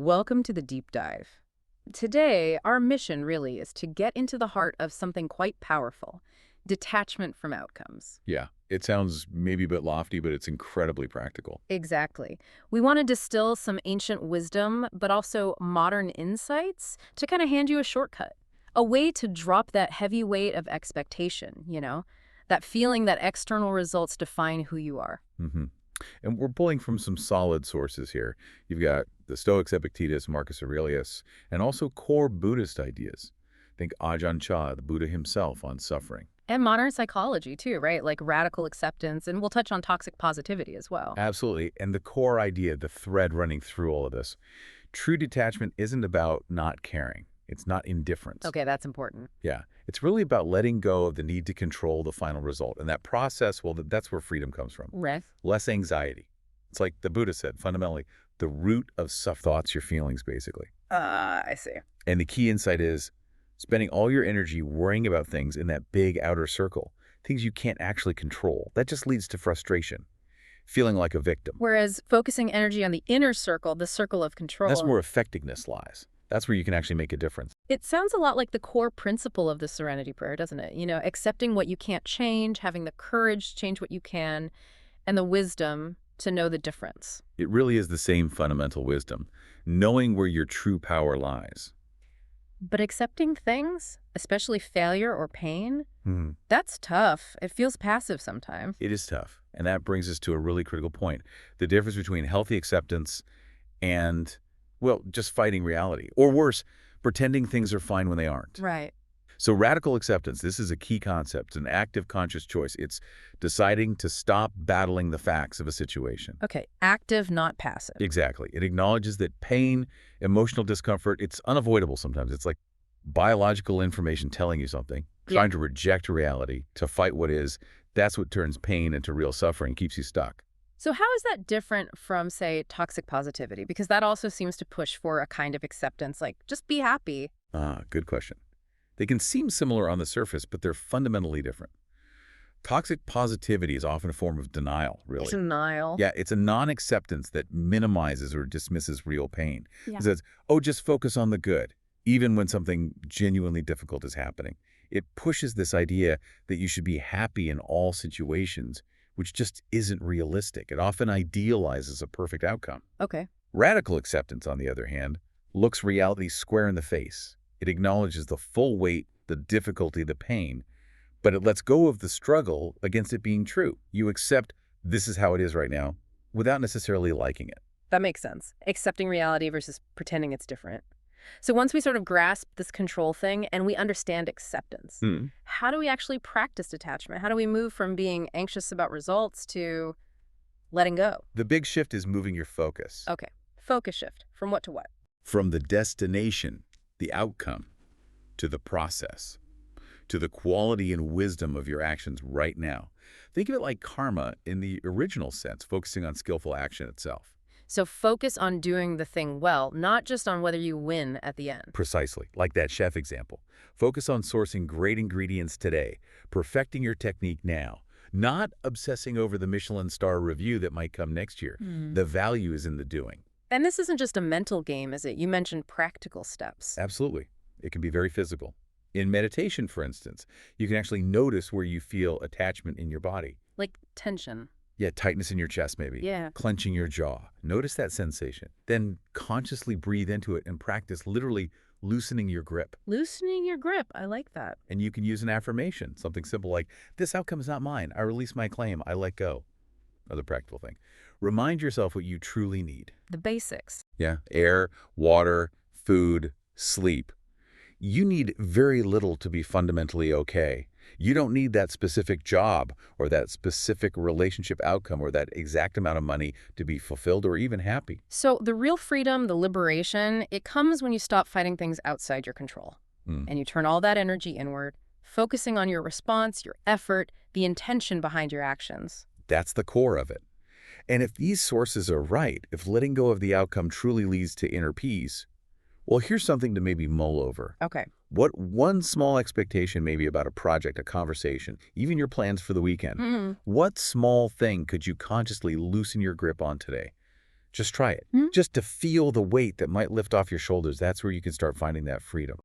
Welcome to the deep dive. Today, our mission really is to get into the heart of something quite powerful, detachment from outcomes. Yeah, it sounds maybe a bit lofty, but it's incredibly practical. Exactly. We want to distill some ancient wisdom, but also modern insights to kind of hand you a shortcut, a way to drop that heavy weight of expectation, that feeling that external results define who you are. hmm And we're pulling from some solid sources here. You've got the Stoics, Epictetus, Marcus Aurelius, and also core Buddhist ideas. Think Ajahn Chah, the Buddha himself, on suffering. And modern psychology, too, right? Like radical acceptance, and we'll touch on toxic positivity as well. Absolutely. And the core idea, the thread running through all of this, true detachment isn't about not caring. It's not indifference. Okay, that's important. Yeah. It's really about letting go of the need to control the final result. And that process, well, that's where freedom comes from. Right. Less anxiety. It's like the Buddha said, fundamentally, the root of thoughts, your feelings, basically. I see. And the key insight is spending all your energy worrying about things in that big outer circle, things you can't actually control. That just leads to frustration, feeling like a victim. Whereas focusing energy on the inner circle, the circle of control, That's where effectiveness lies. That's where you can actually make a difference. it sounds a lot like the core principle of the Serenity Prayer, doesn't it? Accepting what you can't change, having the courage to change what you can, and the wisdom to know the difference. It really is the same fundamental wisdom, knowing where your true power lies. But accepting things, especially failure or pain, Hmm. that's tough. It feels passive sometimes. It is tough. And that brings us to a really critical point. The difference between healthy acceptance and, well, just fighting reality. Or worse, pretending things are fine when they aren't. Right. So radical acceptance, this is a key concept, an active conscious choice. It's deciding to stop battling the facts of a situation. Okay, active, not passive. Exactly. It acknowledges that pain, emotional discomfort, it's unavoidable sometimes. It's like biological information telling you something, Yeah. trying to reject reality, to fight what is. That's what turns pain into real suffering, keeps you stuck. So how is that different from, say, toxic positivity? Because that also seems to push for a kind of acceptance, like just be happy. Good question. They can seem similar on the surface, but they're fundamentally different. Toxic positivity is often a form of denial, really. Denial. Yeah, it's a non-acceptance that minimizes or dismisses real pain. Yeah. It says, oh, just focus on the good, even when something genuinely difficult is happening. It pushes this idea that you should be happy in all situations, which just isn't realistic. It often idealizes a perfect outcome. Okay. Radical acceptance, on the other hand, looks reality square in the face. It acknowledges the full weight, the difficulty, the pain, but it lets go of the struggle against it being true. You accept this is how it is right now without necessarily liking it. That makes sense. Accepting reality versus pretending it's different. So once we sort of grasp this control thing and we understand acceptance, how do we actually practice detachment? How do we move from being anxious about results to letting go? The big shift is moving your focus Okay. Focus shift. From what to what? from the destination, the outcome, to the process, to the quality and wisdom of your actions right now. Think of it like karma in the original sense, focusing on skillful action itself. So focus on doing the thing well, not just on whether you win at the end. Precisely, like that chef example. Focus on sourcing great ingredients today, perfecting your technique now, not obsessing over the Michelin star review that might come next year. The value is in the doing. And this isn't just a mental game, is it? You mentioned practical steps. Absolutely. It can be very physical. In meditation, for instance, you can actually notice where you feel attachment in your body. Like tension. Yeah, tightness in your chest maybe. Yeah. Clenching your jaw. Notice that sensation. Then consciously breathe into it and practice literally loosening your grip. Loosening your grip. I like that. And you can use an affirmation, something simple like, this outcome is not mine. I release my claim. I let go. Another practical thing. Remind yourself what you truly need. The basics. Yeah, air, water, food, sleep. You need very little to be fundamentally okay. You don't need that specific job or that specific relationship outcome or that exact amount of money to be fulfilled or even happy. So the real freedom, the liberation, it comes when you stop fighting things outside your control. And you turn all that energy inward, focusing on your response, your effort, the intention behind your actions. That's the core of it. And if these sources are right, if letting go of the outcome truly leads to inner peace, well, here's something to maybe mull over. Okay. What one small expectation maybe about a project, a conversation, even your plans for the weekend, what small thing could you consciously loosen your grip on today? Just try it. Hmm? Just to feel the weight that might lift off your shoulders, that's where you can start finding that freedom.